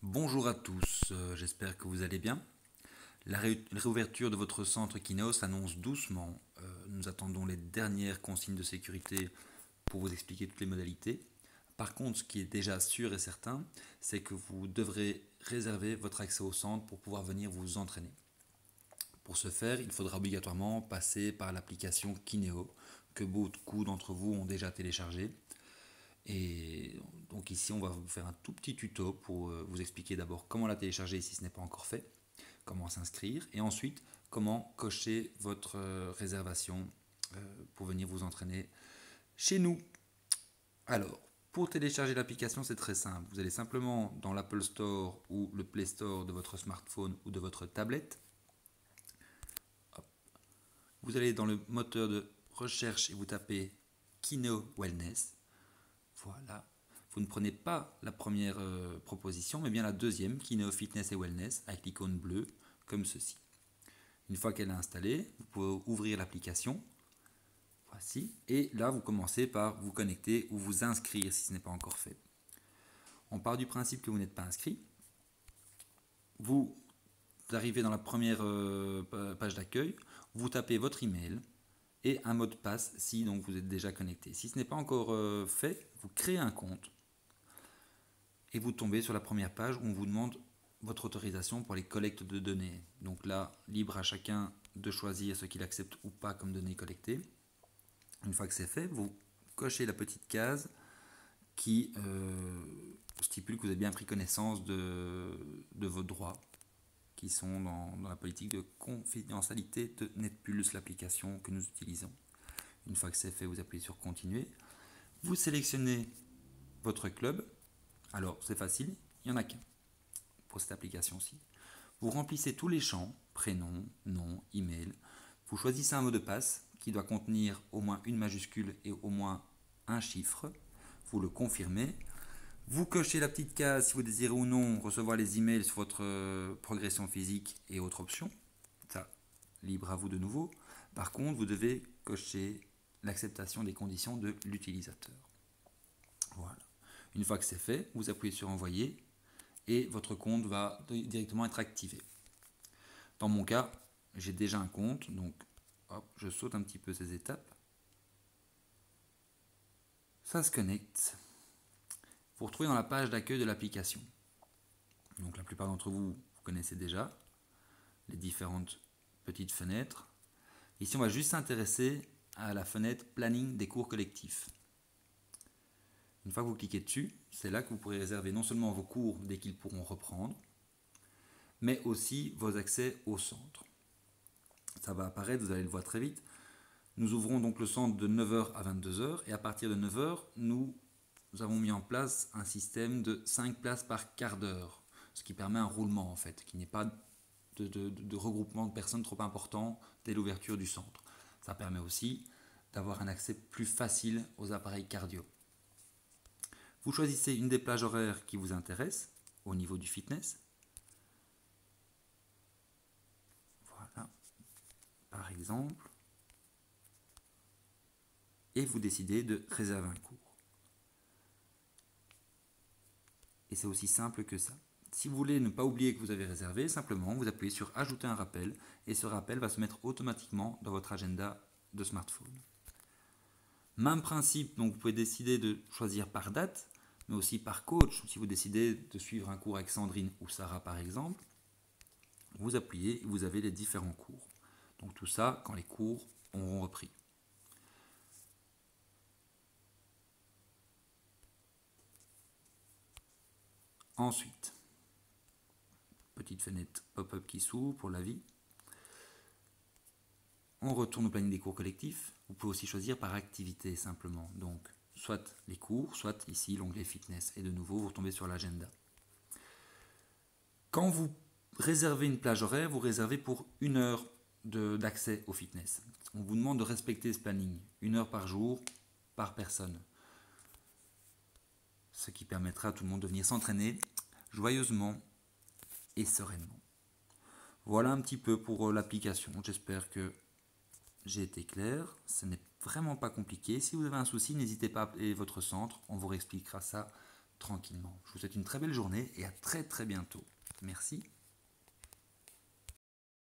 Bonjour à tous, j'espère que vous allez bien. La réouverture de votre centre Kinéo s'annonce doucement. Nous attendons les dernières consignes de sécurité pour vous expliquer toutes les modalités. Par contre, ce qui est déjà sûr et certain, c'est que vous devrez réserver votre accès au centre pour pouvoir venir vous entraîner. Pour ce faire, il faudra obligatoirement passer par l'application Kinéo, que beaucoup d'entre vous ont déjà téléchargée. Et donc ici, on va vous faire un tout petit tuto pour vous expliquer d'abord comment la télécharger si ce n'est pas encore fait, comment s'inscrire, et ensuite comment cocher votre réservation pour venir vous entraîner chez nous. Alors, pour télécharger l'application, c'est très simple. Vous allez simplement dans l'Apple Store ou le Play Store de votre smartphone ou de votre tablette. Hop. Vous allez dans le moteur de recherche et vous tapez Kino Wellness. Voilà. Vous ne prenez pas la première proposition, mais bien la deuxième, Kineo Fitness et Wellness, avec l'icône bleue, comme ceci. Une fois qu'elle est installée, vous pouvez ouvrir l'application. Voici. Et là, vous commencez par vous connecter ou vous inscrire si ce n'est pas encore fait. On part du principe que vous n'êtes pas inscrit. Vous arrivez dans la première page d'accueil, vous tapez votre email et un mot de passe si donc vous êtes déjà connecté. Si ce n'est pas encore fait, vous créez un compte et vous tombez sur la première page où on vous demande votre autorisation pour les collectes de données. Donc là, libre à chacun de choisir ce qu'il accepte ou pas comme données collectées. Une fois que c'est fait, vous cochez la petite case qui stipule que vous avez bien pris connaissance de vos droits qui sont dans la politique de confidentialité de NetPulse, l'application que nous utilisons. Une fois que c'est fait, vous appuyez sur Continuer. Vous sélectionnez votre club. Alors, c'est facile, il n'y en a qu'un pour cette application-ci. Vous remplissez tous les champs, prénom, nom, email. Vous choisissez un mot de passe qui doit contenir au moins une majuscule et au moins un chiffre. Vous le confirmez. Vous cochez la petite case si vous désirez ou non recevoir les emails sur votre progression physique et autres options. Ça, libre à vous de nouveau. Par contre, vous devez cocher l'acceptation des conditions de l'utilisateur. Voilà. Une fois que c'est fait, vous appuyez sur Envoyer et votre compte va directement être activé. Dans mon cas, j'ai déjà un compte, donc hop, je saute un petit peu ces étapes. Ça se connecte. Vous vous retrouvez dans la page d'accueil de l'application. Donc la plupart d'entre vous, vous connaissez déjà les différentes petites fenêtres. Ici, on va juste s'intéresser à la fenêtre Planning des cours collectifs. Une fois que vous cliquez dessus, c'est là que vous pourrez réserver non seulement vos cours dès qu'ils pourront reprendre, mais aussi vos accès au centre. Ça va apparaître, vous allez le voir très vite. Nous ouvrons donc le centre de 9h à 22h et à partir de 9h, nous avons mis en place un système de 5 places par quart d'heure, ce qui permet un roulement en fait, qui n'est pas de regroupement de personnes trop important dès l'ouverture du centre. Ça permet aussi d'avoir un accès plus facile aux appareils cardio. Vous choisissez une des plages horaires qui vous intéresse au niveau du fitness. Voilà, par exemple. Et vous décidez de réserver un cours. Et c'est aussi simple que ça. Si vous voulez ne pas oublier que vous avez réservé, simplement vous appuyez sur Ajouter un rappel et ce rappel va se mettre automatiquement dans votre agenda de smartphone. Même principe, donc vous pouvez décider de choisir par date, mais aussi par coach. Si vous décidez de suivre un cours avec Sandrine ou Sarah par exemple, vous appuyez et vous avez les différents cours. Donc tout ça quand les cours auront repris. Ensuite, petite fenêtre pop-up qui s'ouvre pour la vie. On retourne au planning des cours collectifs. Vous pouvez aussi choisir par activité simplement. Donc, soit les cours, soit ici l'onglet fitness. Et de nouveau, vous retombez sur l'agenda. Quand vous réservez une plage horaire, vous réservez pour 1 heure d'accès au fitness. On vous demande de respecter ce planning. 1 heure par jour, par personne. Ce qui permettra à tout le monde de venir s'entraîner joyeusement et sereinement. Voilà un petit peu pour l'application. J'espère que j'ai été clair, ce n'est vraiment pas compliqué. Si vous avez un souci, n'hésitez pas à appeler votre centre, on vous réexpliquera ça tranquillement. Je vous souhaite une très belle journée et à très très bientôt. Merci.